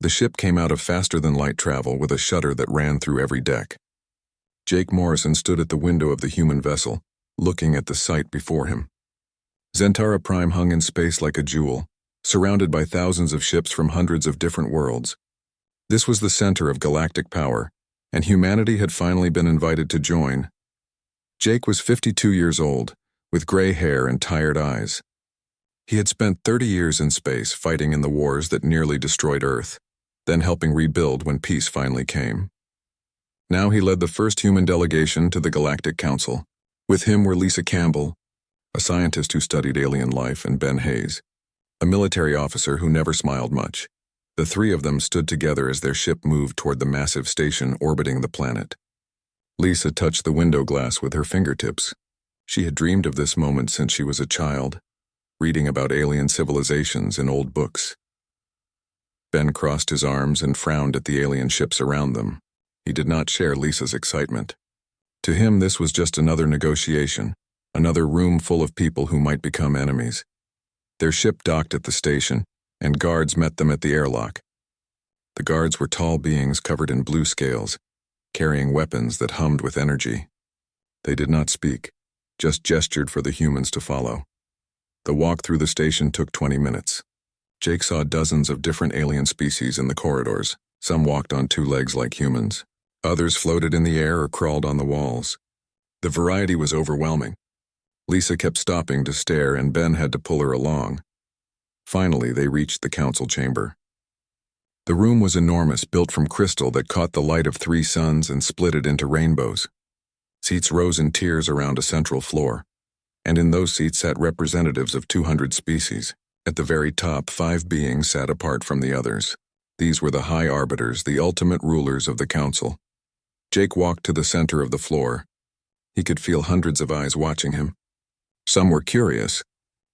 The ship came out of faster-than-light travel with a shudder that ran through every deck. Jake Morrison stood at the window of the human vessel, looking at the sight before him. Zentara Prime hung in space like a jewel, surrounded by thousands of ships from hundreds of different worlds. This was the center of galactic power, and humanity had finally been invited to join. Jake was 52 years old, with gray hair and tired eyes. He had spent 30 years in space fighting in the wars that nearly destroyed Earth, then helping rebuild when peace finally came. Now he led the first human delegation to the Galactic Council. With him were Lisa Campbell, a scientist who studied alien life, and Ben Hayes, a military officer who never smiled much. The three of them stood together as their ship moved toward the massive station orbiting the planet. Lisa touched the window glass with her fingertips. She had dreamed of this moment since she was a child, reading about alien civilizations in old books. Ben crossed his arms and frowned at the alien ships around them. He did not share Lisa's excitement. To him, this was just another negotiation, another room full of people who might become enemies. Their ship docked at the station, and guards met them at the airlock. The guards were tall beings covered in blue scales, carrying weapons that hummed with energy. They did not speak, just gestured for the humans to follow. The walk through the station took 20 minutes. Jake saw dozens of different alien species in the corridors. Some walked on two legs like humans. Others floated in the air or crawled on the walls. The variety was overwhelming. Lisa kept stopping to stare, and Ben had to pull her along. Finally, they reached the council chamber. The room was enormous, built from crystal that caught the light of 3 suns and split it into rainbows. Seats rose in tiers around a central floor, and in those seats sat representatives of 200 species. At the very top, 5 beings sat apart from the others. These were the High Arbiters, the ultimate rulers of the council. Jake walked to the center of the floor. He could feel hundreds of eyes watching him. Some were curious.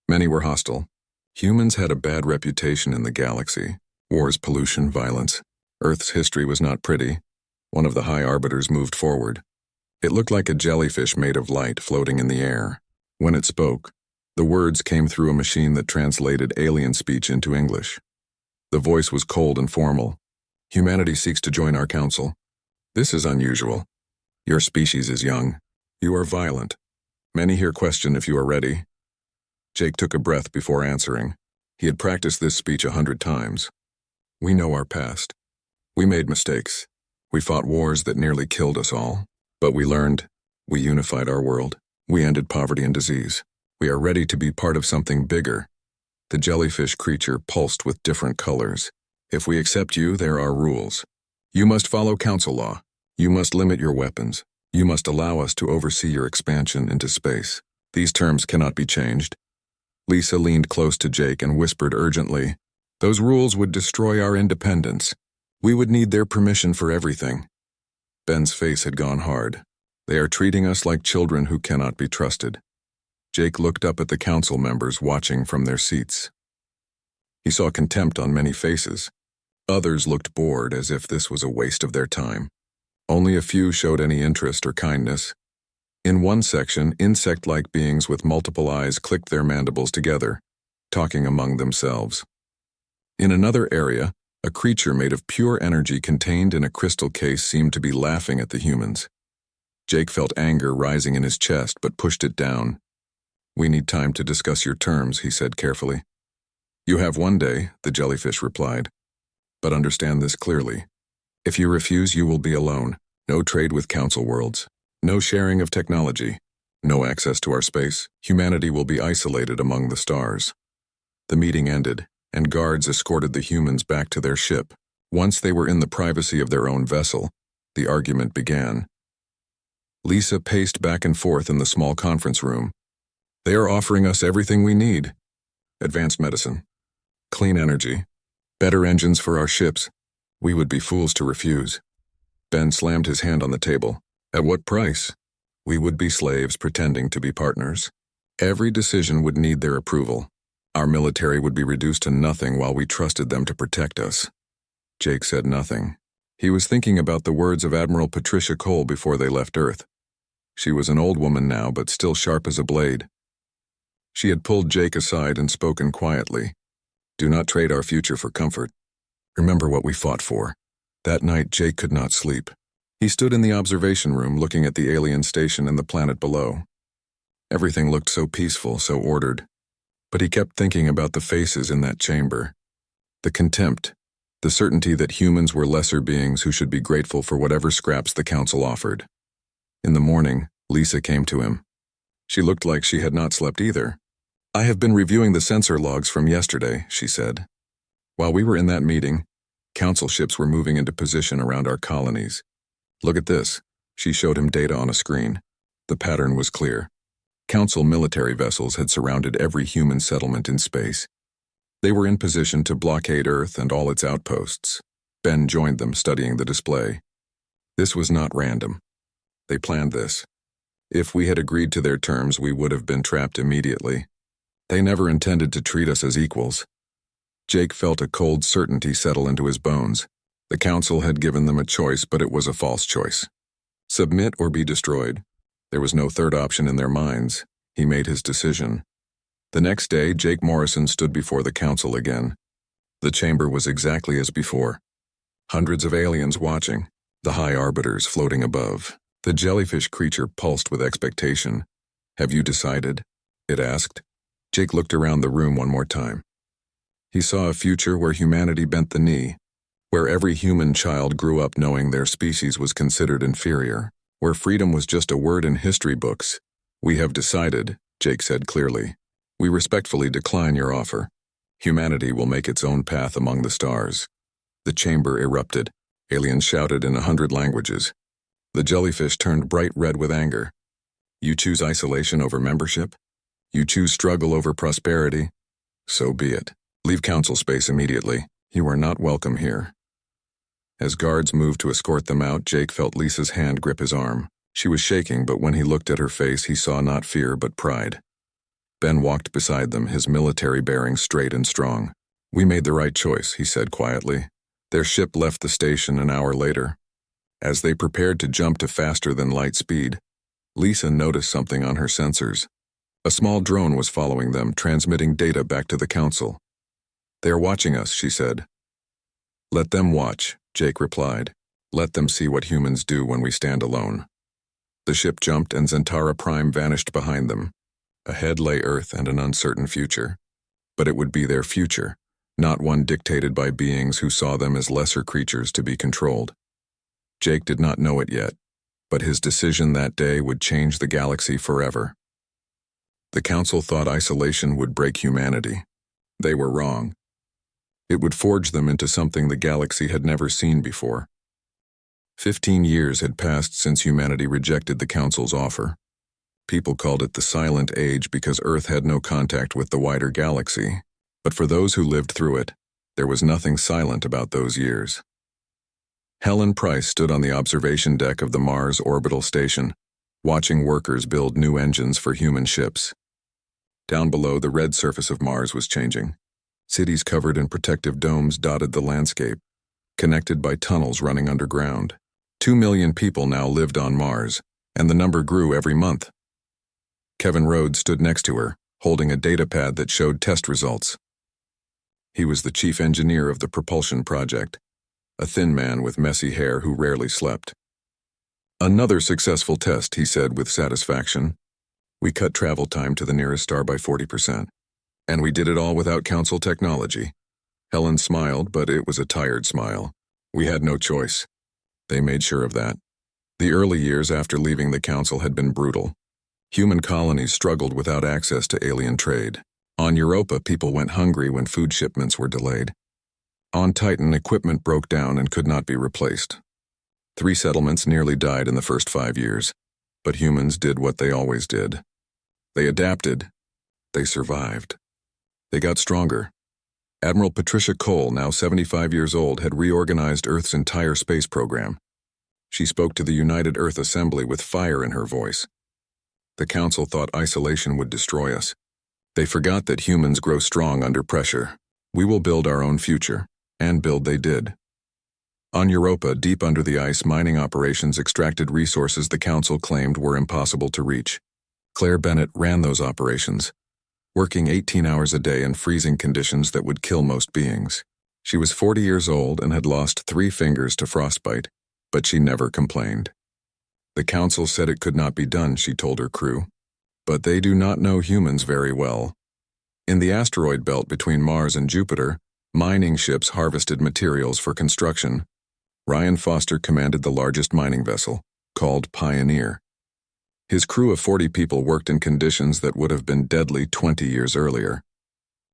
Many were hostile. Humans had a bad reputation in the galaxy. Wars, pollution, violence. Earth's history was not pretty. One of the High Arbiters moved forward. It looked like a jellyfish made of light floating in the air. When it spoke, the words came through a machine that translated alien speech into English. The voice was cold and formal. Humanity seeks to join our council. This is unusual. Your species is young. You are violent. Many here question if you are ready. Jake took a breath before answering. He had practiced this speech 100 times. We know our past. We made mistakes. We fought wars that nearly killed us all. But we learned. We unified our world. We ended poverty and disease. We are ready to be part of something bigger. The jellyfish creature pulsed with different colors. If we accept you, there are rules. You must follow council law. You must limit your weapons. You must allow us to oversee your expansion into space. These terms cannot be changed. Lisa leaned close to Jake and whispered urgently, "Those rules would destroy our independence. We would need their permission for everything." Ben's face had gone hard. They are treating us like children who cannot be trusted. Jake looked up at the council members watching from their seats. He saw contempt on many faces. Others looked bored, as if this was a waste of their time. Only a few showed any interest or kindness. In one section, insect-like beings with multiple eyes clicked their mandibles together, talking among themselves. In another area, a creature made of pure energy contained in a crystal case seemed to be laughing at the humans. Jake felt anger rising in his chest, but pushed it down. "We need time to discuss your terms," he said carefully. "You have 1 day," the jellyfish replied. "But understand this clearly. If you refuse, you will be alone. No trade with council worlds. No sharing of technology. No access to our space. Humanity will be isolated among the stars." The meeting ended, and guards escorted the humans back to their ship. Once they were in the privacy of their own vessel, the argument began. Lisa paced back and forth in the small conference room. "They are offering us everything we need. Advanced medicine, clean energy, better engines for our ships. We would be fools to refuse." Ben slammed his hand on the table. "At what price? We would be slaves pretending to be partners. Every decision would need their approval. Our military would be reduced to nothing while we trusted them to protect us." Jake said nothing. He was thinking about the words of Admiral Patricia Cole before they left Earth. She was an old woman now, but still sharp as a blade. She had pulled Jake aside and spoken quietly. "Do not trade our future for comfort. Remember what we fought for. That night, Jake could not sleep. He stood in the observation room looking at the alien station and the planet below. Everything looked so peaceful, so ordered. But he kept thinking about the faces in that chamber. The contempt, the certainty that humans were lesser beings who should be grateful for whatever scraps the council offered. In the morning, Lisa came to him. She looked like she had not slept either. "I have been reviewing the sensor logs from yesterday," she said. "While we were in that meeting, council ships were moving into position around our colonies. Look at this." She showed him data on a screen. The pattern was clear. Council military vessels had surrounded every human settlement in space. They were in position to blockade Earth and all its outposts. Ben joined them, studying the display. This was not random. They planned this. If we had agreed to their terms, we would have been trapped immediately. They never intended to treat us as equals. Jake felt a cold certainty settle into his bones. The council had given them a choice, but it was a false choice. Submit or be destroyed. There was no third option in their minds. He made his decision. The next day, Jake Morrison stood before the council again. The chamber was exactly as before. Hundreds of aliens watching, the high arbiters floating above. The jellyfish creature pulsed with expectation. "Have you decided?" it asked. Jake looked around the room one more time. He saw a future where humanity bent the knee, where every human child grew up knowing their species was considered inferior, where freedom was just a word in history books. "We have decided," Jake said clearly. "We respectfully decline your offer. Humanity will make its own path among the stars." The chamber erupted. Aliens shouted in 100 languages. The jellyfish turned bright red with anger. "You choose isolation over membership? You choose struggle over prosperity? So be it. Leave council space immediately. You are not welcome here." As guards moved to escort them out, Jake felt Lisa's hand grip his arm. She was shaking, but when he looked at her face, he saw not fear but pride. Ben walked beside them, his military bearing straight and strong. "We made the right choice," he said quietly. Their ship left the station an hour later. As they prepared to jump to faster-than-light speed, Lisa noticed something on her sensors. A small drone was following them, transmitting data back to the council. "They are watching us," she said. "Let them watch," Jake replied. "Let them see what humans do when we stand alone." The ship jumped and Zentara Prime vanished behind them. Ahead lay Earth and an uncertain future. But it would be their future, not one dictated by beings who saw them as lesser creatures to be controlled. Jake did not know it yet, but his decision that day would change the galaxy forever. The council thought isolation would break humanity. They were wrong. It would forge them into something the galaxy had never seen before. 15 years had passed since humanity rejected the council's offer. People called it the Silent Age because Earth had no contact with the wider galaxy. But for those who lived through it, there was nothing silent about those years. Helen Price stood on the observation deck of the Mars orbital station, watching workers build new engines for human ships. Down below, the red surface of Mars was changing. Cities covered in protective domes dotted the landscape, connected by tunnels running underground. 2 million people now lived on Mars, and the number grew every month. Kevin Rhodes stood next to her, holding a datapad that showed test results. He was the chief engineer of the propulsion project, a thin man with messy hair who rarely slept. "Another successful test," he said with satisfaction. "We cut travel time to the nearest star by 40%. And we did it all without council technology." Helen smiled, but it was a tired smile. "We had no choice. They made sure of that." The early years after leaving the council had been brutal. Human colonies struggled without access to alien trade. On Europa, people went hungry when food shipments were delayed. On Titan, equipment broke down and could not be replaced. 3 settlements nearly died in the first 5 years, but humans did what they always did. They adapted. They survived. They got stronger. Admiral Patricia Cole, now 75 years old, had reorganized Earth's entire space program. She spoke to the United Earth Assembly with fire in her voice. The council thought isolation would destroy us. They forgot that humans grow strong under pressure. "We will build our own future." And build they did. On Europa, deep under the ice, mining operations extracted resources the council claimed were impossible to reach. Claire Bennett ran those operations, working 18 hours a day in freezing conditions that would kill most beings. She was 40 years old and had lost 3 fingers to frostbite, but she never complained. The council said it could not be done, she told her crew. But they do not know humans very well. In the asteroid belt between Mars and Jupiter, mining ships harvested materials for construction. Ryan Foster commanded the largest mining vessel, called Pioneer. His crew of 40 people worked in conditions that would have been deadly 20 years earlier.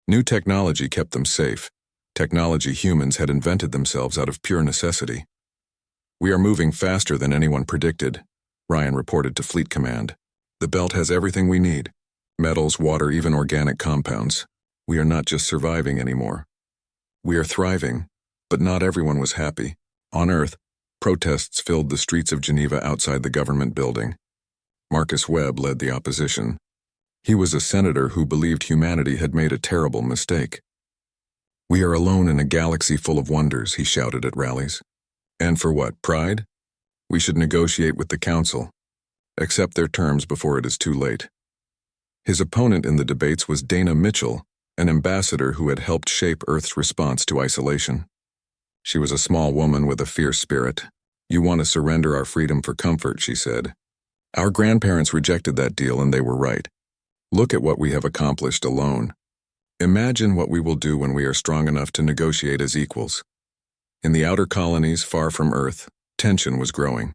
New technology kept them safe. Technology humans had invented themselves out of pure necessity. "We are moving faster than anyone predicted," Ryan reported to Fleet Command. "The belt has everything we need. Metals, water, even organic compounds. We are not just surviving anymore. We are thriving." But not everyone was happy. On Earth, protests filled the streets of Geneva outside the government building. Marcus Webb led the opposition. He was a senator who believed humanity had made a terrible mistake. "We are alone in a galaxy full of wonders," he shouted at rallies. "And for what, pride? We should negotiate with the council. Accept their terms before it is too late." His opponent in the debates was Dana Mitchell, an ambassador who had helped shape Earth's response to isolation. She was a small woman with a fierce spirit. "You want to surrender our freedom for comfort," she said. "Our grandparents rejected that deal and they were right. Look at what we have accomplished alone. Imagine what we will do when we are strong enough to negotiate as equals." In the outer colonies far from Earth, tension was growing.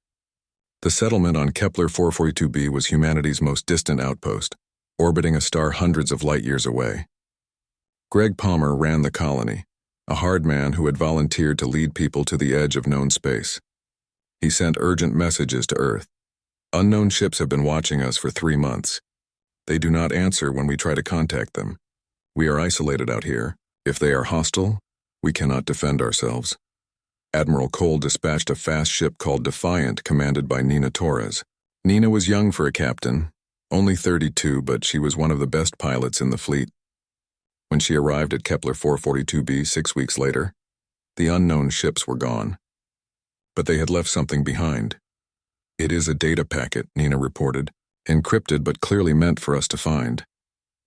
The settlement on Kepler 442b was humanity's most distant outpost, orbiting a star hundreds of light years away. Greg Palmer ran the colony, a hard man who had volunteered to lead people to the edge of known space. He sent urgent messages to Earth. "Unknown ships have been watching us for 3 months. They do not answer when we try to contact them. We are isolated out here. If they are hostile, we cannot defend ourselves." Admiral Cole dispatched a fast ship called Defiant, commanded by Nina Torres. Nina was young for a captain, only 32, but she was one of the best pilots in the fleet. When she arrived at Kepler 442b 6 weeks later, the unknown ships were gone. But they had left something behind. "It is a data packet," Nina reported, "encrypted but clearly meant for us to find."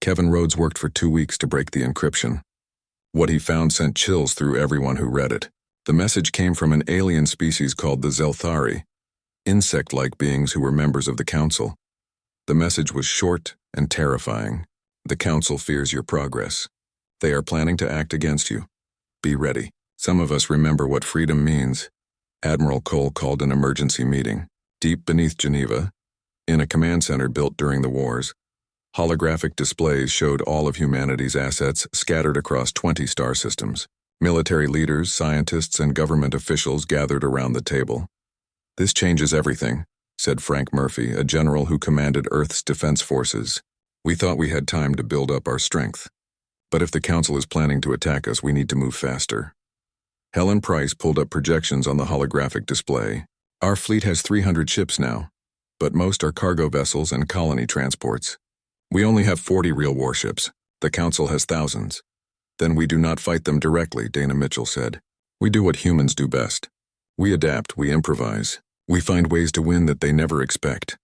Kevin Rhodes worked for 2 weeks to break the encryption. What he found sent chills through everyone who read it. The message came from an alien species called the Zelthari, insect-like beings who were members of the Council. The message was short and terrifying. "The Council fears your progress. They are planning to act against you. Be ready." Some of us remember what freedom means. Admiral Cole called an emergency meeting. Deep beneath Geneva, in a command center built during the wars, holographic displays showed all of humanity's assets scattered across 20 star systems. Military leaders, scientists, and government officials gathered around the table. "This changes everything," said Frank Murphy, a general who commanded Earth's defense forces. "We thought we had time to build up our strength. But if the Council is planning to attack us, we need to move faster." Helen Price pulled up projections on the holographic display. "Our fleet has 300 ships now, but most are cargo vessels and colony transports. We only have 40 real warships. The Council has thousands." "Then we do not fight them directly," Dana Mitchell said. "We do what humans do best. We adapt, we improvise. We find ways to win that they never expect."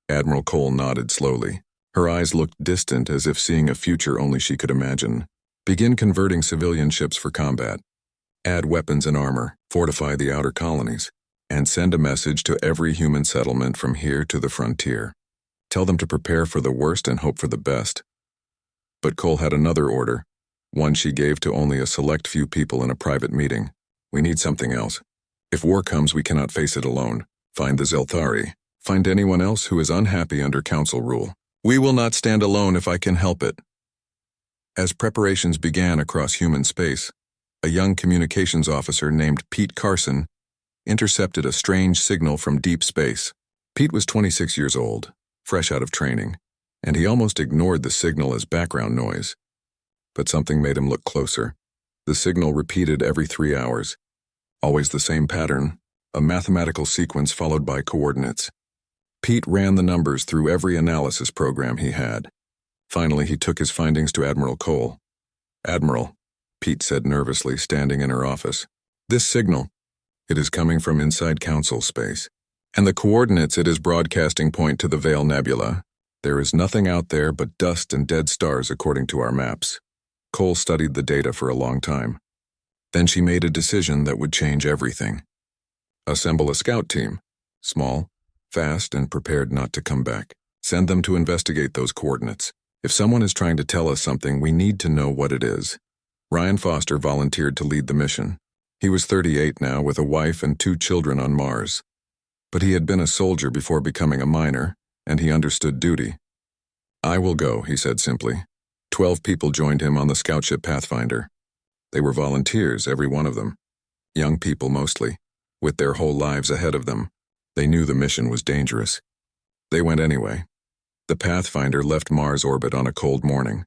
Admiral Cole nodded slowly. Her eyes looked distant, as if seeing a future only she could imagine. "Begin converting civilian ships for combat. Add weapons and armor, fortify the outer colonies, and send a message to every human settlement from here to the frontier. Tell them to prepare for the worst and hope for the best." But Cole had another order, one she gave to only a select few people in a private meeting. "We need something else. If war comes, we cannot face it alone. Find the Zelthari. Find anyone else who is unhappy under Council rule. We will not stand alone if I can help it." As preparations began across human space, a young communications officer named Pete Carson intercepted a strange signal from deep space. Pete was 26 years old, fresh out of training, and he almost ignored the signal as background noise. But something made him look closer. The signal repeated every 3 hours. Always the same pattern, a mathematical sequence followed by coordinates. Pete ran the numbers through every analysis program he had. Finally, he took his findings to Admiral Cole. "Admiral," Pete said nervously, standing in her office, "this signal, it is coming from inside Council space. And the coordinates it is broadcasting point to the Veil Nebula. There is nothing out there but dust and dead stars according to our maps." Cole studied the data for a long time. Then she made a decision that would change everything. Assemble a scout team. Small, fast, and prepared not to come back. Send them to investigate those coordinates. If someone is trying to tell us something, we need to know what it is. Ryan Foster volunteered to lead the mission. He was 38 now, with a wife and 2 children on Mars. But he had been a soldier before becoming a miner, and he understood duty. "I will go," he said simply. 12 people joined him on the scout ship Pathfinder. They were volunteers, every one of them. Young people mostly, with their whole lives ahead of them. They knew the mission was dangerous. They went anyway. The Pathfinder left Mars orbit on a cold morning.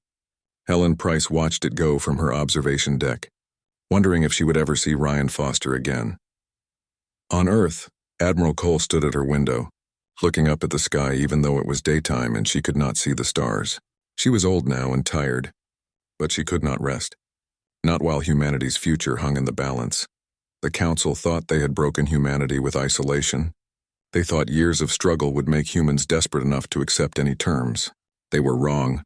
Helen Price watched it go from her observation deck, wondering if she would ever see Ryan Foster again. On Earth, Admiral Cole stood at her window, looking up at the sky even though it was daytime and she could not see the stars. She was old now and tired, but she could not rest. Not while humanity's future hung in the balance. The Council thought they had broken humanity with isolation. They thought years of struggle would make humans desperate enough to accept any terms. They were wrong.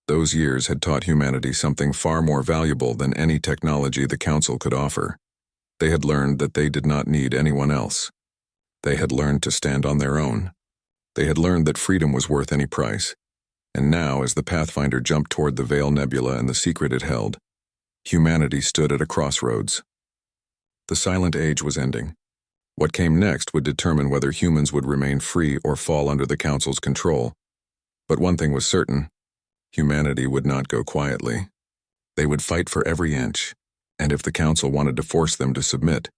Those years had taught humanity something far more valuable than any technology the Council could offer. They had learned that they did not need anyone else. They had learned to stand on their own. They had learned that freedom was worth any price. And now, as the Pathfinder jumped toward the Veil Nebula and the secret it held, humanity stood at a crossroads. The Silent Age was ending. What came next would determine whether humans would remain free or fall under the Council's control. But one thing was certain: humanity would not go quietly. They would fight for every inch, and if the Council wanted to force them to submit,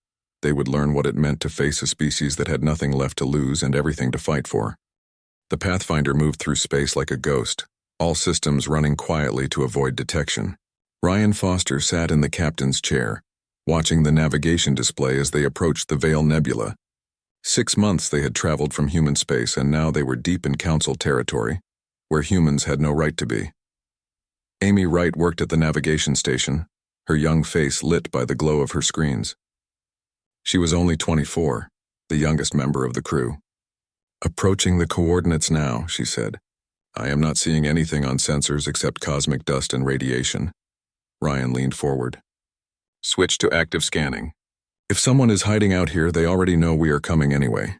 they would learn what it meant to face a species that had nothing left to lose and everything to fight for. The Pathfinder moved through space like a ghost, all systems running quietly to avoid detection. Ryan Foster sat in the captain's chair, watching the navigation display as they approached the Veil Nebula. 6 months they had traveled from human space, and now they were deep in Council territory, where humans had no right to be. Amy Wright worked at the navigation station, her young face lit by the glow of her screens. She was only 24, the youngest member of the crew. "Approaching the coordinates now," she said. "I am not seeing anything on sensors except cosmic dust and radiation." Ryan leaned forward. "Switch to active scanning. If someone is hiding out here, they already know we are coming anyway."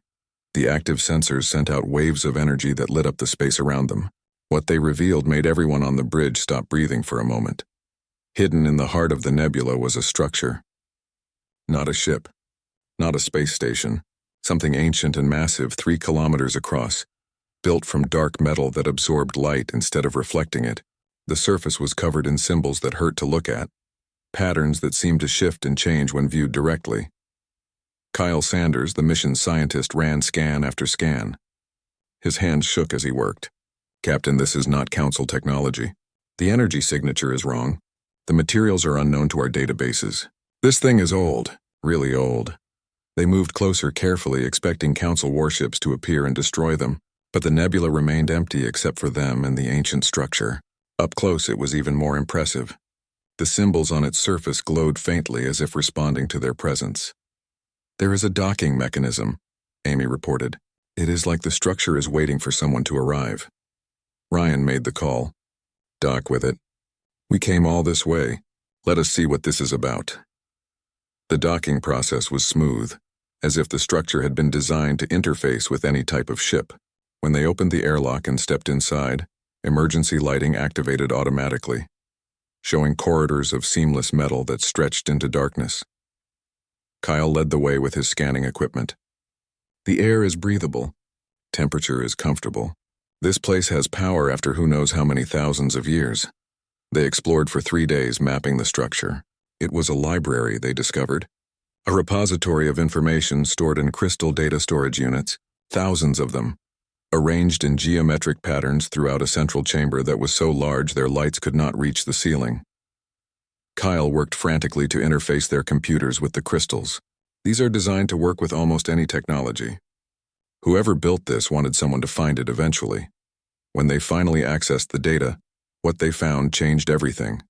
The active sensors sent out waves of energy that lit up the space around them. What they revealed made everyone on the bridge stop breathing for a moment. Hidden in the heart of the nebula was a structure. Not a ship. Not a space station. Something ancient and massive, 3 kilometers across. Built from dark metal that absorbed light instead of reflecting it. The surface was covered in symbols that hurt to look at. Patterns that seemed to shift and change when viewed directly. Kyle Sanders, the mission scientist, ran scan after scan. His hands shook as he worked. "Captain, this is not Council technology. The energy signature is wrong. The materials are unknown to our databases. This thing is old, really old." They moved closer carefully, expecting Council warships to appear and destroy them, but the nebula remained empty except for them and the ancient structure. Up close it was even more impressive. The symbols on its surface glowed faintly as if responding to their presence. "There is a docking mechanism," Amy reported. "It is like the structure is waiting for someone to arrive." Ryan made the call. "Dock with it. We came all this way. Let us see what this is about." The docking process was smooth, as if the structure had been designed to interface with any type of ship. When they opened the airlock and stepped inside, emergency lighting activated automatically, showing corridors of seamless metal that stretched into darkness. Kyle led the way with his scanning equipment. "The air is breathable. Temperature is comfortable. This place has power after who knows how many thousands of years." They explored for 3 days, mapping the structure. It was a library, they discovered. A repository of information stored in crystal data storage units, thousands of them, arranged in geometric patterns throughout a central chamber that was so large their lights could not reach the ceiling. Kyle worked frantically to interface their computers with the crystals. These are designed to work with almost any technology. Whoever built this wanted someone to find it eventually. When they finally accessed the data, what they found changed everything.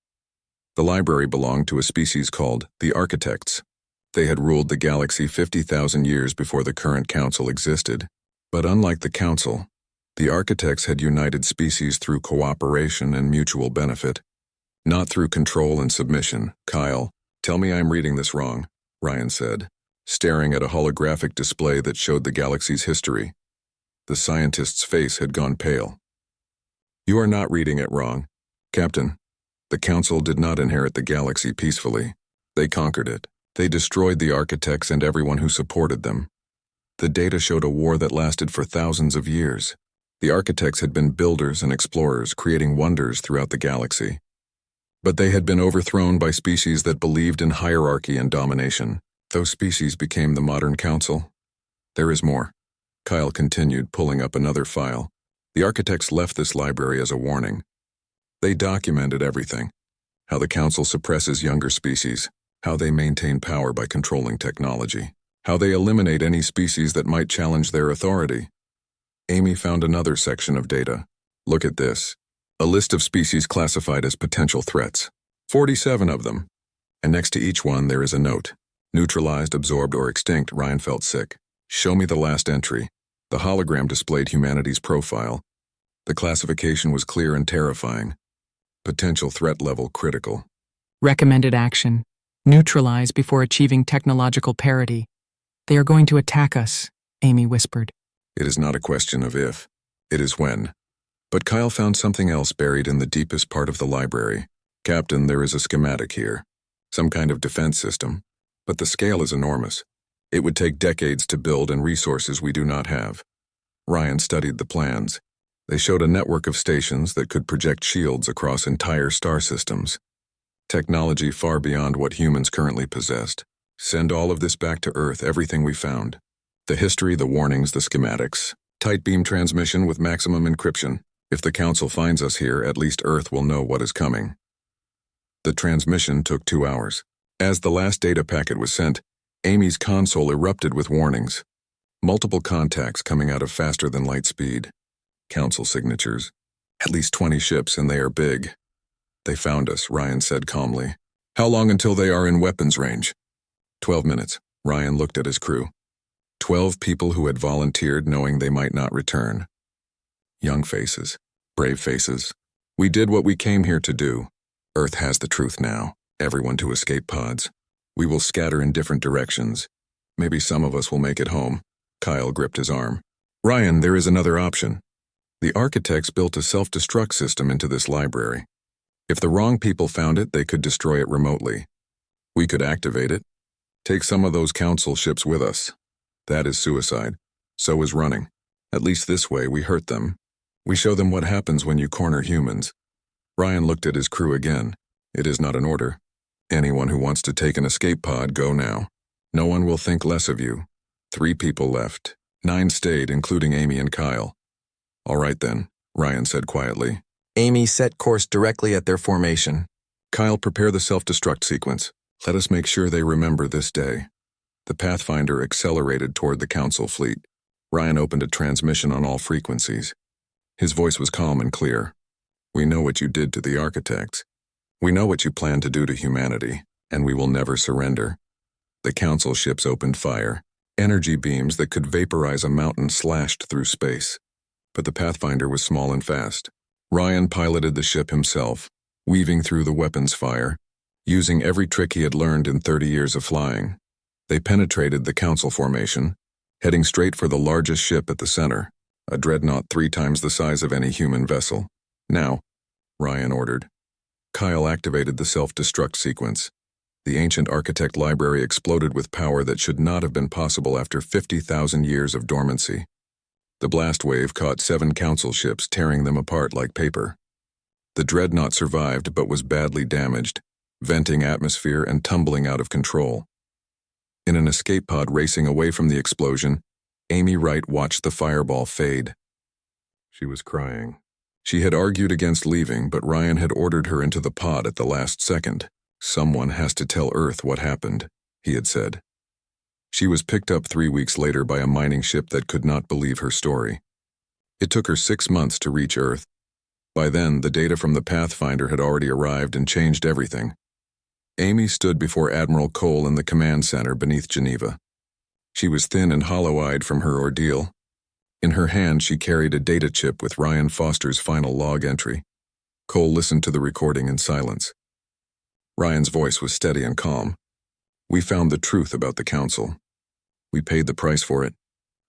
The library belonged to a species called the Architects. They had ruled the galaxy 50,000 years before the current Council existed. But unlike the Council, the Architects had united species through cooperation and mutual benefit. Not through control and submission. Kyle, Tell me I'm reading this wrong, Ryan said, staring at a holographic display that showed the galaxy's history. The scientist's face had gone pale. You are not reading it wrong, Captain. The Council did not inherit the galaxy peacefully. They conquered it. They destroyed the architects and everyone who supported them. The data showed a war that lasted for thousands of years. The architects had been builders and explorers, creating wonders throughout the galaxy. But they had been overthrown by species that believed in hierarchy and domination. Those species became the modern Council. There is more. Kyle continued, pulling up another file. The architects left this library as a warning. They documented everything. How the Council suppresses younger species, how they maintain power by controlling technology, how they eliminate any species that might challenge their authority. Amy found another section of data. Look at this. A list of species classified as potential threats. 47 of them. And next to each one there is a note. Neutralized, absorbed, or extinct. Ryan felt sick. Show me the last entry. The hologram displayed humanity's profile. The classification was clear and terrifying. Potential threat level critical. Recommended action. Neutralize before achieving technological parity. They are going to attack us, Amy whispered. It is not a question of if, it is when. But Kyle found something else buried in the deepest part of the library. Captain, there is a schematic here. Some kind of defense system. But the scale is enormous. It would take decades to build and resources we do not have. Ryan studied the plans. They showed a network of stations that could project shields across entire star systems. Technology far beyond what humans currently possessed. Send all of this back to Earth, everything we found. The history, the warnings, the schematics. Tight beam transmission with maximum encryption. If the Council finds us here, at least Earth will know what is coming. The transmission took 2 hours. As the last data packet was sent, Amy's console erupted with warnings. Multiple contacts coming out of faster than light speed. Council signatures. At least 20 ships, and they are big. They found us, Ryan said calmly. How long until they are in weapons range? 12 minutes. Ryan looked at his crew. 12 people who had volunteered knowing they might not return. Young faces. Brave faces. We did what we came here to do. Earth has the truth now. Everyone to escape pods. We will scatter in different directions. Maybe some of us will make it home. Kyle gripped his arm. Ryan, there is another option. The architects built a self-destruct system into this library. If the wrong people found it, they could destroy it remotely. We could activate it. Take some of those Council ships with us. That is suicide. So is running. At least this way we hurt them. We show them what happens when you corner humans. Ryan looked at his crew again. It is not an order. Anyone who wants to take an escape pod, go now. No one will think less of you. 3 people left. 9 stayed, including Amy and Kyle. All right then, Ryan said quietly. Amy set course directly at their formation. Kyle, prepare the self-destruct sequence. Let us make sure they remember this day. The Pathfinder accelerated toward the Council fleet. Ryan opened a transmission on all frequencies. His voice was calm and clear. We know what you did to the architects. We know what you plan to do to humanity, and we will never surrender. The Council ships opened fire. Energy beams that could vaporize a mountain slashed through space. But the Pathfinder was small and fast. Ryan piloted the ship himself, weaving through the weapons fire, using every trick he had learned in 30 years of flying. They penetrated the Council formation, heading straight for the largest ship at the center, a dreadnought 3 times the size of any human vessel. Now, Ryan ordered. Kyle activated the self-destruct sequence. The ancient architect library exploded with power that should not have been possible after 50,000 years of dormancy. The blast wave caught 7 Council ships, tearing them apart like paper. The dreadnought survived but was badly damaged, venting atmosphere and tumbling out of control. In an escape pod racing away from the explosion, Amy Wright watched the fireball fade. She was crying. She had argued against leaving, but Ryan had ordered her into the pod at the last second. Someone has to tell Earth what happened, he had said. She was picked up 3 weeks later by a mining ship that could not believe her story. It took her 6 months to reach Earth. By then, the data from the Pathfinder had already arrived and changed everything. Amy stood before Admiral Cole in the command center beneath Geneva. She was thin and hollow-eyed from her ordeal. In her hand, she carried a data chip with Ryan Foster's final log entry. Cole listened to the recording in silence. Ryan's voice was steady and calm. "We found the truth about the Council. We paid the price for it.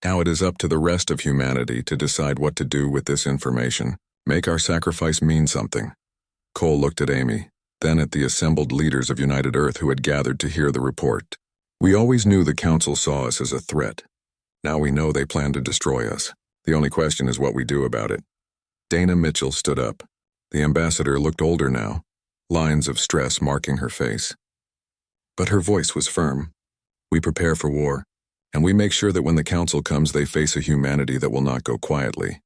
Now it is up to the rest of humanity to decide what to do with this information. Make our sacrifice mean something." Cole looked at Amy, then at the assembled leaders of United Earth who had gathered to hear the report. "We always knew the Council saw us as a threat. Now we know they plan to destroy us. The only question is what we do about it." Dana Mitchell stood up. The ambassador looked older now, lines of stress marking her face. But her voice was firm. "We prepare for war, and we make sure that when the Council comes they face a humanity that will not go quietly."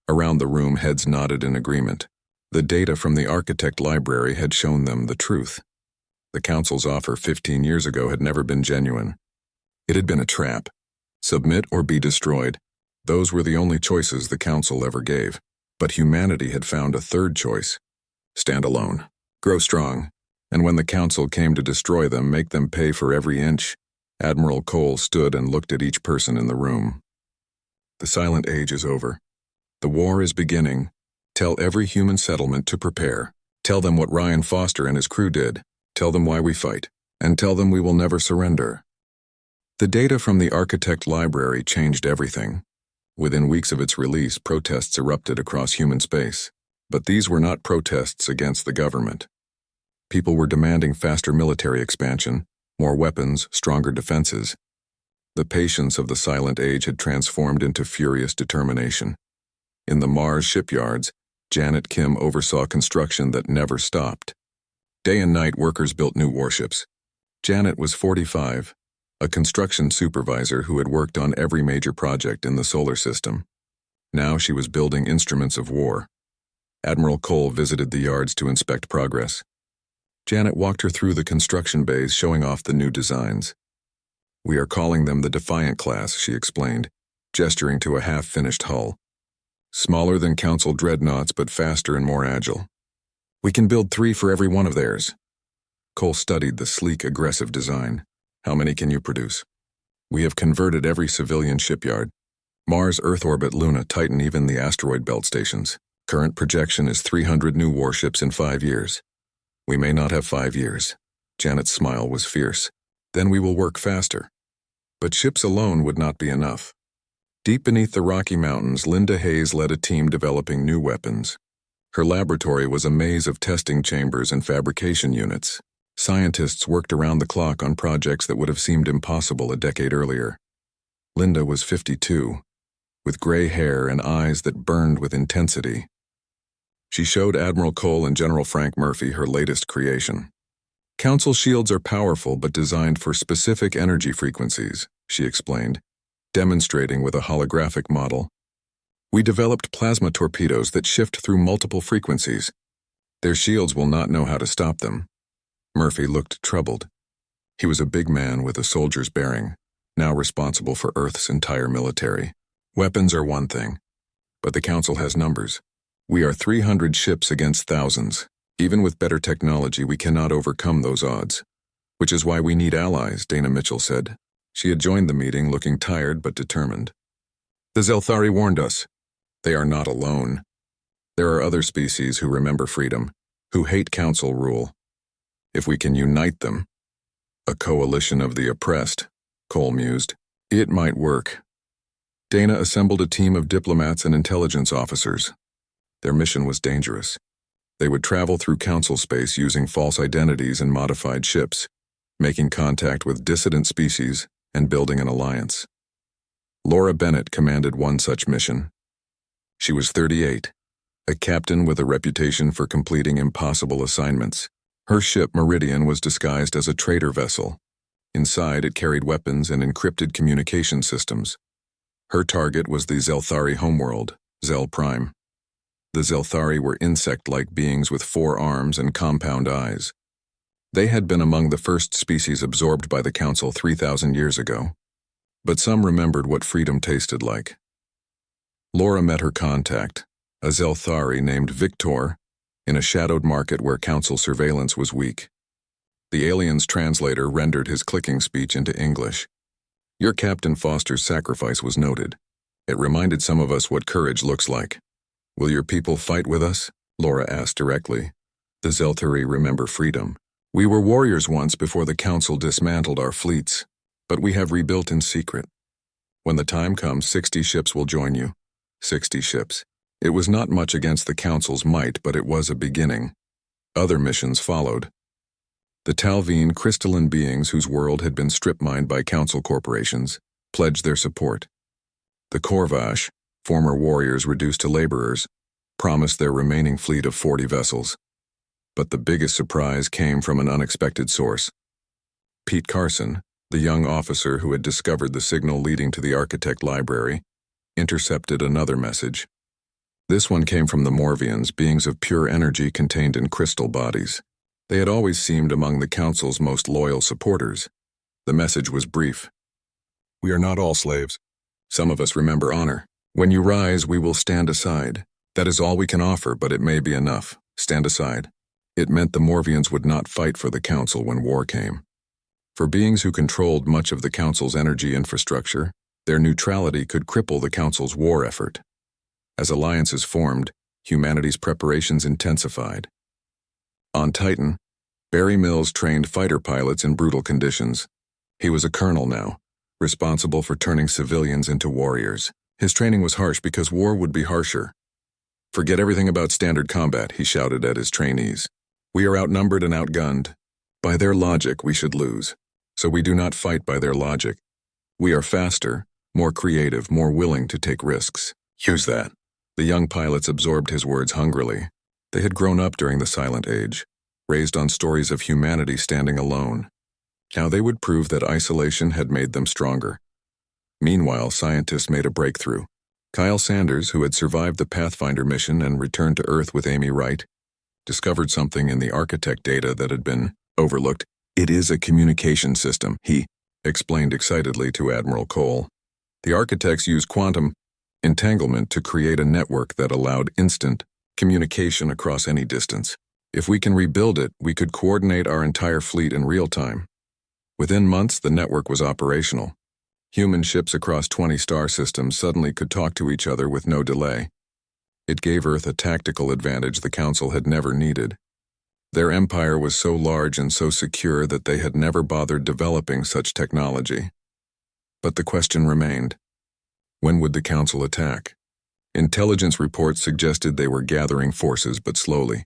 Around the room, heads nodded in agreement. The data from the Architect Library had shown them the truth. The Council's offer 15 years ago had never been genuine. It had been a trap. Submit or be destroyed. Those were the only choices the Council ever gave. But humanity had found a third choice. Stand alone. Grow strong. And when the Council came to destroy them, make them pay for every inch. Admiral Cole stood and looked at each person in the room. "The Silent Age is over. The war is beginning. Tell every human settlement to prepare. Tell them what Ryan Foster and his crew did. Tell them why we fight. And tell them we will never surrender." The data from the Architect Library changed everything. Within weeks of its release, protests erupted across human space. But these were not protests against the government. People were demanding faster military expansion, more weapons, stronger defenses. The patience of the Silent Age had transformed into furious determination. In the Mars shipyards, Janet Kim oversaw construction that never stopped. Day and night, workers built new warships. Janet was 45, a construction supervisor who had worked on every major project in the solar system. Now she was building instruments of war. Admiral Cole visited the yards to inspect progress. Janet walked her through the construction bays, showing off the new designs. "We are calling them the Defiant class," she explained, gesturing to a half-finished hull. "Smaller than Council dreadnoughts, but faster and more agile. We can build 3 for every one of theirs." Cole studied the sleek, aggressive design. "How many can you produce?" "We have converted every civilian shipyard. Mars, Earth orbit, Luna, Titan, even the asteroid belt stations. Current projection is 300 new warships in 5 years. We may not have 5 years." Janet's smile was fierce. "Then we will work faster." But ships alone would not be enough. Deep beneath the Rocky Mountains, Linda Hayes led a team developing new weapons. Her laboratory was a maze of testing chambers and fabrication units. Scientists worked around the clock on projects that would have seemed impossible a decade earlier. Linda was 52, with gray hair and eyes that burned with intensity. She showed Admiral Cole and General Frank Murphy her latest creation. "Council shields are powerful but designed for specific energy frequencies," she explained, demonstrating with a holographic model. "We developed plasma torpedoes that shift through multiple frequencies. Their shields will not know how to stop them." Murphy looked troubled. He was a big man with a soldier's bearing, now responsible for Earth's entire military. "Weapons are one thing, but the Council has numbers. We are 300 ships against thousands. Even with better technology, we cannot overcome those odds. Which is why we need allies," Dana Mitchell said. She had joined the meeting, looking tired but determined. "The Zelthari warned us. They are not alone. There are other species who remember freedom, who hate Council rule. If we can unite them." "A coalition of the oppressed," Cole mused. "It might work." Dana assembled a team of diplomats and intelligence officers. Their mission was dangerous. They would travel through Council space using false identities and modified ships, making contact with dissident species and building an alliance. Laura Bennett commanded one such mission. She was 38, a captain with a reputation for completing impossible assignments. Her ship, Meridian, was disguised as a trader vessel. Inside, it carried weapons and encrypted communication systems. Her target was the Zelthari homeworld, Zel Prime. The Zelthari were insect-like beings with 4 arms and compound eyes. They had been among the first species absorbed by the Council 3,000 years ago. But some remembered what freedom tasted like. Laura met her contact, a Zelthari named Victor, in a shadowed market where Council surveillance was weak. The alien's translator rendered his clicking speech into English. "Your Captain Foster's sacrifice was noted. It reminded some of us what courage looks like. Will your people fight with us?" Laura asked directly. "The Zelthari remember freedom. We were warriors once before the Council dismantled our fleets, but we have rebuilt in secret. When the time comes, 60 ships will join you. 60 ships. It was not much against the Council's might, but it was a beginning. Other missions followed. The Talvine crystalline beings whose world had been strip-mined by Council corporations pledged their support. The Korvash, former warriors reduced to laborers, promised their remaining fleet of 40 vessels. But the biggest surprise came from an unexpected source. Pete Carson, the young officer who had discovered the signal leading to the Architect Library, intercepted another message. This one came from the Morvians, beings of pure energy contained in crystal bodies. They had always seemed among the Council's most loyal supporters. The message was brief. We are not all slaves. Some of us remember honor. When you rise, we will stand aside. That is all we can offer, but it may be enough. Stand aside. It meant the Morvians would not fight for the Council when war came. For beings who controlled much of the Council's energy infrastructure, their neutrality could cripple the Council's war effort. As alliances formed, humanity's preparations intensified. On Titan, Barry Mills trained fighter pilots in brutal conditions. He was a colonel now, responsible for turning civilians into warriors. His training was harsh because war would be harsher. Forget everything about standard combat, he shouted at his trainees. We are outnumbered and outgunned. By their logic, we should lose. So we do not fight by their logic. We are faster, more creative, more willing to take risks. Use that. The young pilots absorbed his words hungrily. They had grown up during the Silent Age, raised on stories of humanity standing alone. Now they would prove that isolation had made them stronger. Meanwhile, scientists made a breakthrough. Kyle Sanders, who had survived the Pathfinder mission and returned to Earth with Amy Wright, discovered something in the Architect data that had been overlooked. It is a communication system, he explained excitedly to Admiral Cole. The Architects used quantum entanglement to create a network that allowed instant communication across any distance. If we can rebuild it, we could coordinate our entire fleet in real time. Within months, the network was operational. Human ships across 20 star systems suddenly could talk to each other with no delay. It gave Earth a tactical advantage the Council had never needed. Their empire was so large and so secure that they had never bothered developing such technology. But the question remained. When would the Council attack? Intelligence reports suggested they were gathering forces, but slowly.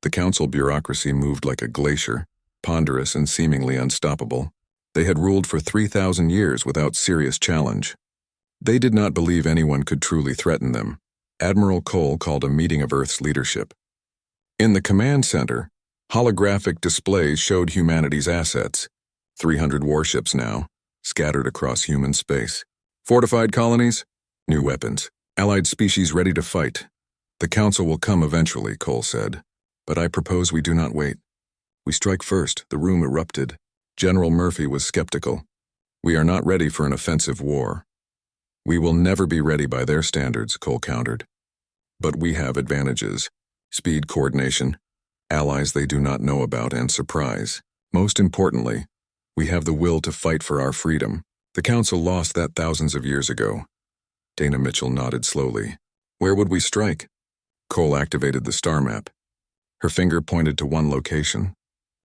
The Council bureaucracy moved like a glacier, ponderous and seemingly unstoppable. They had ruled for 3,000 years without serious challenge. They did not believe anyone could truly threaten them. Admiral Cole called a meeting of Earth's leadership. In the command center, holographic displays showed humanity's assets. 300 warships now, scattered across human space. Fortified colonies, new weapons, allied species ready to fight. The Council will come eventually, Cole said. But I propose we do not wait. We strike first, the room erupted. General Murphy was skeptical. We are not ready for an offensive war. We will never be ready by their standards, Cole countered. But we have advantages. Speed, coordination, allies they do not know about, and surprise. Most importantly, we have the will to fight for our freedom. The Council lost that thousands of years ago. Dana Mitchell nodded slowly. Where would we strike? Cole activated the star map. Her finger pointed to one location.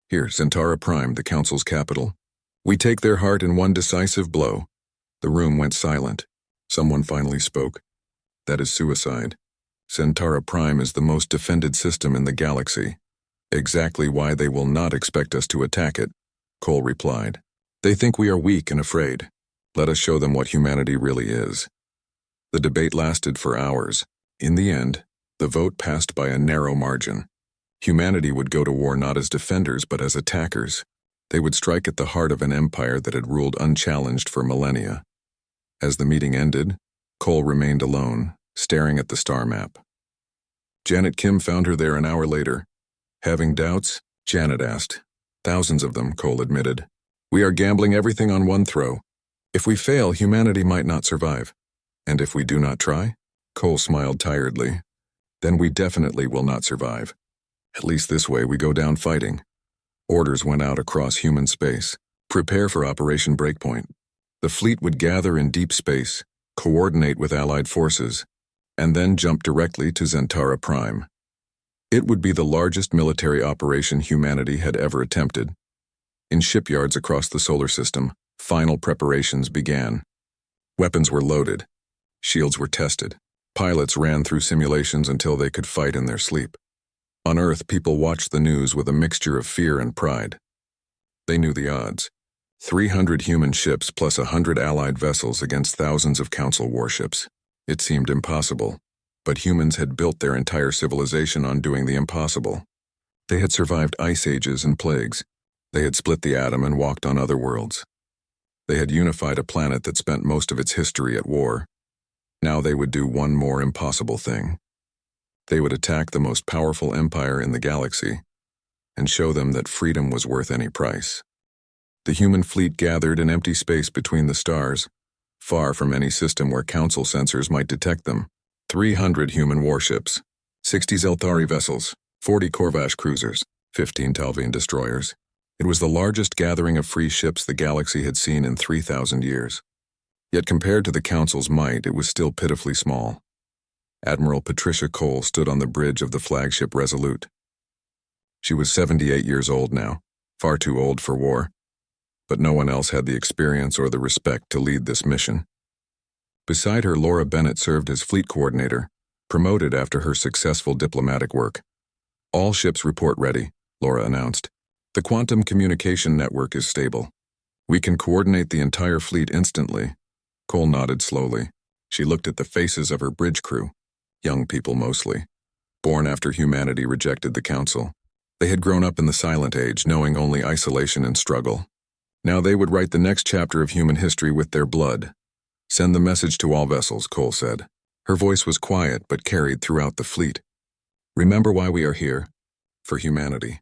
Here, Centaura Prime, the Council's capital. We take their heart in one decisive blow. The room went silent. Someone finally spoke. That is suicide. Centaura Prime is the most defended system in the galaxy. Exactly why they will not expect us to attack it, Cole replied. They think we are weak and afraid. Let us show them what humanity really is. The debate lasted for hours. In the end, the vote passed by a narrow margin. Humanity would go to war not as defenders but as attackers. They would strike at the heart of an empire that had ruled unchallenged for millennia. As the meeting ended, Cole remained alone, staring at the star map. Janet Kim found her there an hour later. Having doubts, Janet asked. Thousands of them, Cole admitted. We are gambling everything on one throw. If we fail, humanity might not survive. And if we do not try? Cole smiled tiredly. Then we definitely will not survive. At least this way we go down fighting. Orders went out across human space. Prepare for Operation Breakpoint. The fleet would gather in deep space, coordinate with Allied forces, and then jump directly to Centaura Prime. It would be the largest military operation humanity had ever attempted. In shipyards across the solar system, final preparations began. Weapons were loaded. Shields were tested. Pilots ran through simulations until they could fight in their sleep. On Earth, people watched the news with a mixture of fear and pride. They knew the odds. 300 human ships plus 100 allied vessels against thousands of Council warships. It seemed impossible, but humans had built their entire civilization on doing the impossible. They had survived ice ages and plagues. They had split the atom and walked on other worlds. They had unified a planet that spent most of its history at war. Now they would do one more impossible thing. They would attack the most powerful empire in the galaxy and show them that freedom was worth any price. The human fleet gathered in empty space between the stars, far from any system where Council sensors might detect them. 300 human warships, 60 Zelthari vessels, 40 Corvash cruisers, 15 Talvian destroyers. It was the largest gathering of free ships the galaxy had seen in 3,000 years. Yet compared to the Council's might, it was still pitifully small. Admiral Patricia Cole stood on the bridge of the flagship Resolute. She was 78 years old now, far too old for war. But no one else had the experience or the respect to lead this mission. Beside her, Laura Bennett served as fleet coordinator, promoted after her successful diplomatic work. "All ships report ready," Laura announced. "The quantum communication network is stable. We can coordinate the entire fleet instantly." Cole nodded slowly. She looked at the faces of her bridge crew, young people mostly, born after humanity rejected the Council. They had grown up in the Silent Age, knowing only isolation and struggle. Now they would write the next chapter of human history with their blood. "Send the message to all vessels," Cole said. Her voice was quiet but carried throughout the fleet. "Remember why we are here. For humanity.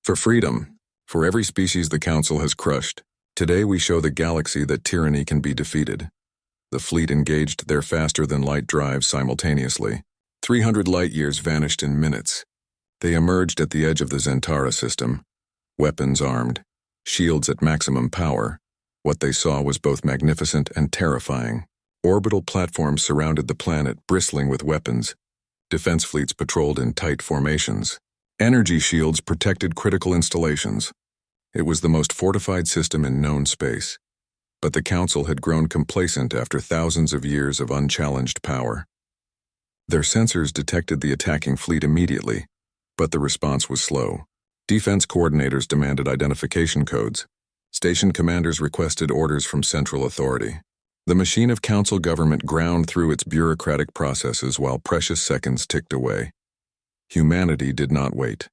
For freedom. For every species the Council has crushed. Today we show the galaxy that tyranny can be defeated." The fleet engaged their faster-than-light drives simultaneously. 300 light-years vanished in minutes. They emerged at the edge of the Zentara system, weapons armed, shields at maximum power. What they saw was both magnificent and terrifying. Orbital platforms surrounded the planet, bristling with weapons. Defense fleets patrolled in tight formations. Energy shields protected critical installations. It was the most fortified system in known space. But the Council had grown complacent after thousands of years of unchallenged power. Their sensors detected the attacking fleet immediately, but the response was slow. Defense coordinators demanded identification codes. Station commanders requested orders from central authority. The machine of Council government ground through its bureaucratic processes while precious seconds ticked away. Humanity did not wait.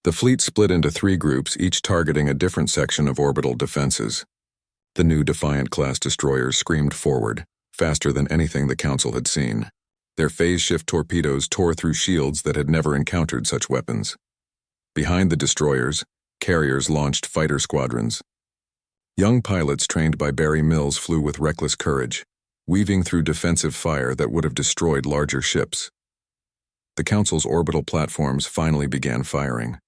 The fleet split into 3 groups, each targeting a different section of orbital defenses. The new Defiant-class destroyers screamed forward, faster than anything the Council had seen. Their phase-shift torpedoes tore through shields that had never encountered such weapons. Behind the destroyers, carriers launched fighter squadrons. Young pilots trained by Barry Mills flew with reckless courage, weaving through defensive fire that would have destroyed larger ships. The Council's orbital platforms finally began firing.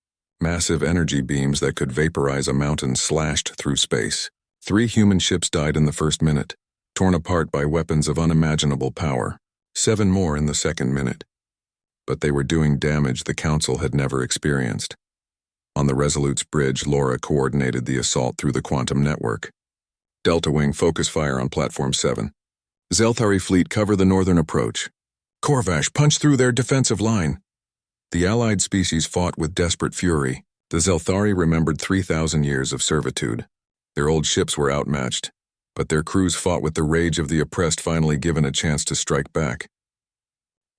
Massive energy beams that could vaporize a mountain slashed through space. 3 human ships died in the first minute, torn apart by weapons of unimaginable power. 7 more in the second minute. But they were doing damage the Council had never experienced. On the Resolute's bridge, Laura coordinated the assault through the quantum network. "Delta Wing, focus fire on Platform 7. Zelthari fleet, cover the northern approach. Corvash, punch through their defensive line." The allied species fought with desperate fury. The Zelthari remembered 3,000 years of servitude. Their old ships were outmatched, but their crews fought with the rage of the oppressed finally given a chance to strike back.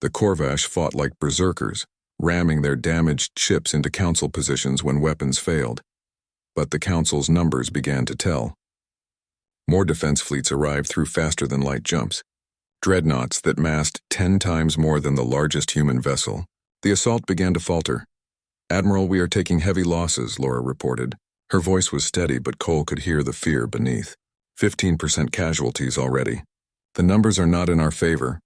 The Corvash fought like berserkers, ramming their damaged ships into Council positions when weapons failed. But the Council's numbers began to tell. More defense fleets arrived through faster-than-light jumps, dreadnoughts that massed 10 times more than the largest human vessel. The assault began to falter. "Admiral, we are taking heavy losses," Laura reported. Her voice was steady, but Cole could hear the fear beneath. 15% casualties already. "The numbers are not in our favor."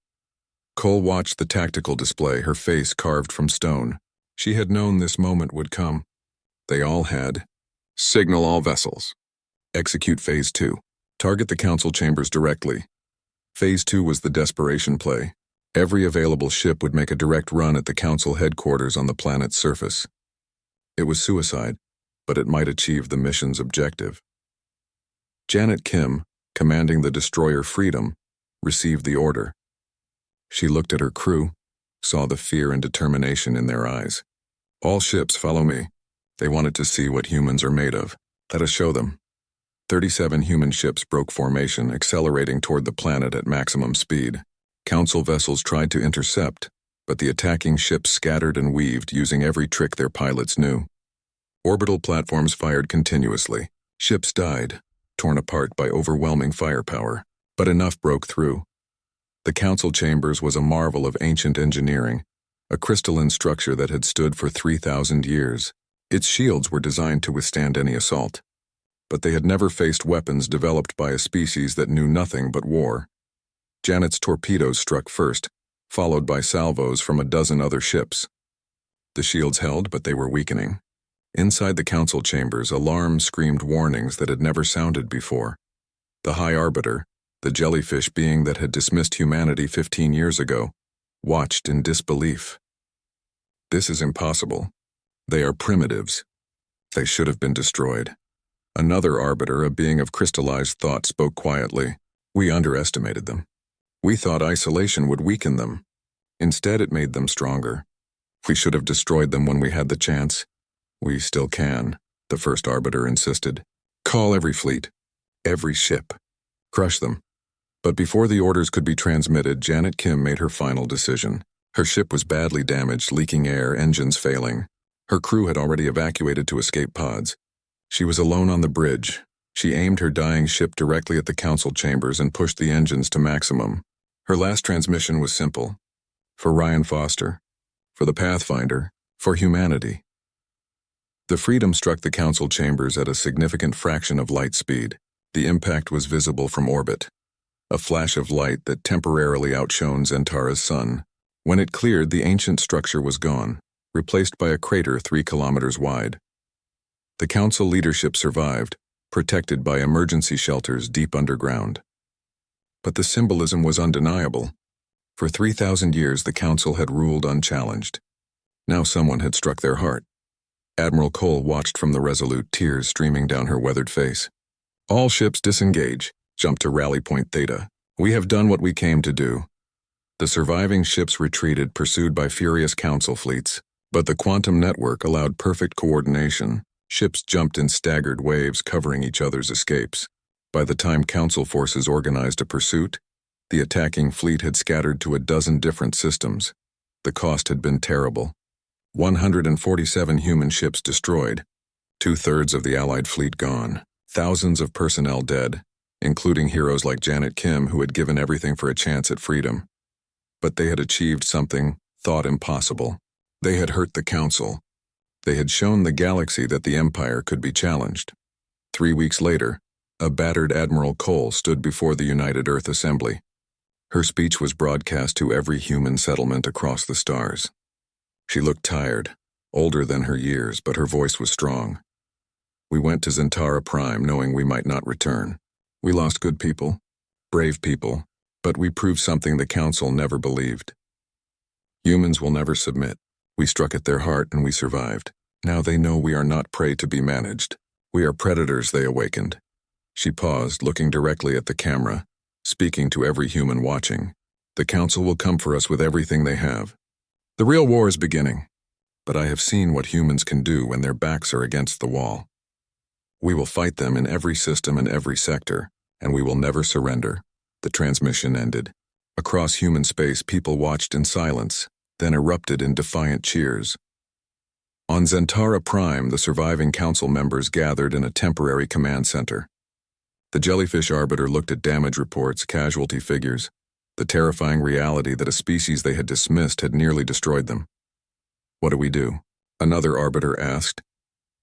Cole watched the tactical display, her face carved from stone. She had known this moment would come. They all had. "Signal all vessels. Execute Phase 2. Target the Council chambers directly." Phase 2 was the desperation play. Every available ship would make a direct run at the Council headquarters on the planet's surface. It was suicide, but it might achieve the mission's objective. Janet Kim, commanding the destroyer Freedom, received the order. She looked at her crew, saw the fear and determination in their eyes. All ships follow me. They wanted to see what humans are made of. Let us show them. 37 human ships broke formation, accelerating toward the planet at maximum speed. Council vessels tried to intercept, but the attacking ships scattered and weaved, using every trick their pilots knew. Orbital platforms fired continuously. Ships died, torn apart by overwhelming firepower, but enough broke through. The Council chambers was a marvel of ancient engineering, a crystalline structure that had stood for 3,000 years. Its shields were designed to withstand any assault, but they had never faced weapons developed by a species that knew nothing but war. Janet's torpedoes struck first, followed by salvos from a dozen other ships. The shields held, but they were weakening. Inside the Council chambers, alarms screamed warnings that had never sounded before. The High Arbiter, the jellyfish being that had dismissed humanity 15 years ago, watched in disbelief. This is impossible. They are primitives. They should have been destroyed. Another arbiter, a being of crystallized thought, spoke quietly. We underestimated them. We thought isolation would weaken them. Instead, it made them stronger. We should have destroyed them when we had the chance. We still can, the first arbiter insisted. Call every fleet, every ship. Crush them. But before the orders could be transmitted, Janet Kim made her final decision. Her ship was badly damaged, leaking air, engines failing. Her crew had already evacuated to escape pods. She was alone on the bridge. She aimed her dying ship directly at the Council chambers and pushed the engines to maximum. Her last transmission was simple. For Ryan Foster. For the Pathfinder. For humanity. The Freedom struck the Council chambers at a significant fraction of light speed. The impact was visible from orbit. A flash of light that temporarily outshone Zentara's sun. When it cleared, the ancient structure was gone, replaced by a crater 3 kilometers wide. The Council leadership survived, protected by emergency shelters deep underground. But the symbolism was undeniable. For 3,000 years, the Council had ruled unchallenged. Now someone had struck their heart. Admiral Cole watched from the Resolute, tears streaming down her weathered face. All ships disengage. Jump to Rally Point Theta. We have done what we came to do. The surviving ships retreated, pursued by furious Council fleets, but the quantum network allowed perfect coordination. Ships jumped in staggered waves, covering each other's escapes. By the time Council forces organized a pursuit, the attacking fleet had scattered to a dozen different systems. The cost had been terrible. 147 human ships destroyed, 2/3 of the Allied fleet gone, thousands of personnel dead, including heroes like Janet Kim, who had given everything for a chance at freedom. But they had achieved something thought impossible. They had hurt the Council. They had shown the galaxy that the Empire could be challenged. 3 weeks later, a battered Admiral Cole stood before the United Earth Assembly. Her speech was broadcast to every human settlement across the stars. She looked tired, older than her years, but her voice was strong. We went to Zentara Prime knowing we might not return. We lost good people, brave people, but we proved something the Council never believed. Humans will never submit. We struck at their heart and we survived. Now they know we are not prey to be managed. We are predators, they awakened. She paused, looking directly at the camera, speaking to every human watching. The Council will come for us with everything they have. The real war is beginning, but I have seen what humans can do when their backs are against the wall. We will fight them in every system and every sector, and we will never surrender. The transmission ended. Across human space, people watched in silence, then erupted in defiant cheers. On Zentara Prime, the surviving Council members gathered in a temporary command center. The jellyfish arbiter looked at damage reports, casualty figures, the terrifying reality that a species they had dismissed had nearly destroyed them. What do we do? Another arbiter asked.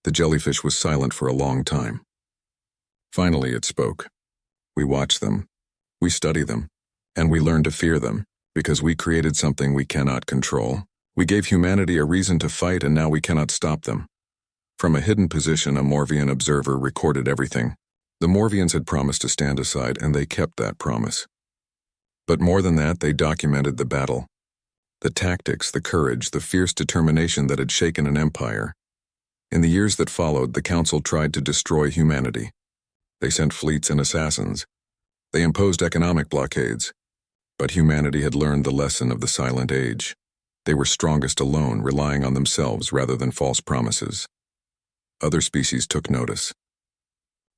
The jellyfish was silent for a long time. Finally it spoke. We watch them, we study them, and we learn to fear them, because we created something we cannot control. We gave humanity a reason to fight, and now we cannot stop them. From a hidden position, a Morvian observer recorded everything. The Morvians had promised to stand aside, and they kept that promise. But more than that, they documented the battle. The tactics, the courage, the fierce determination that had shaken an empire. In the years that followed, the Council tried to destroy humanity. They sent fleets and assassins. They imposed economic blockades. But humanity had learned the lesson of the Silent Age. They were strongest alone, relying on themselves rather than false promises. Other species took notice.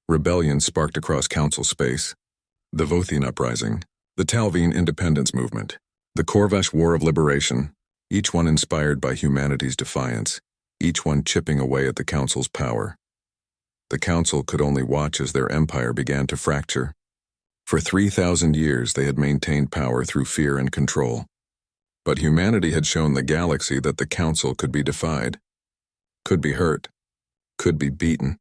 Rebellion sparked across Council space. The Vothian Uprising, the Talvine Independence Movement, the Corvash War of Liberation, each one inspired by humanity's defiance, each one chipping away at the Council's power. The Council could only watch as their empire began to fracture. For 3,000 years they had maintained power through fear and control. But humanity had shown the galaxy that the Council could be defied, could be hurt, could be beaten.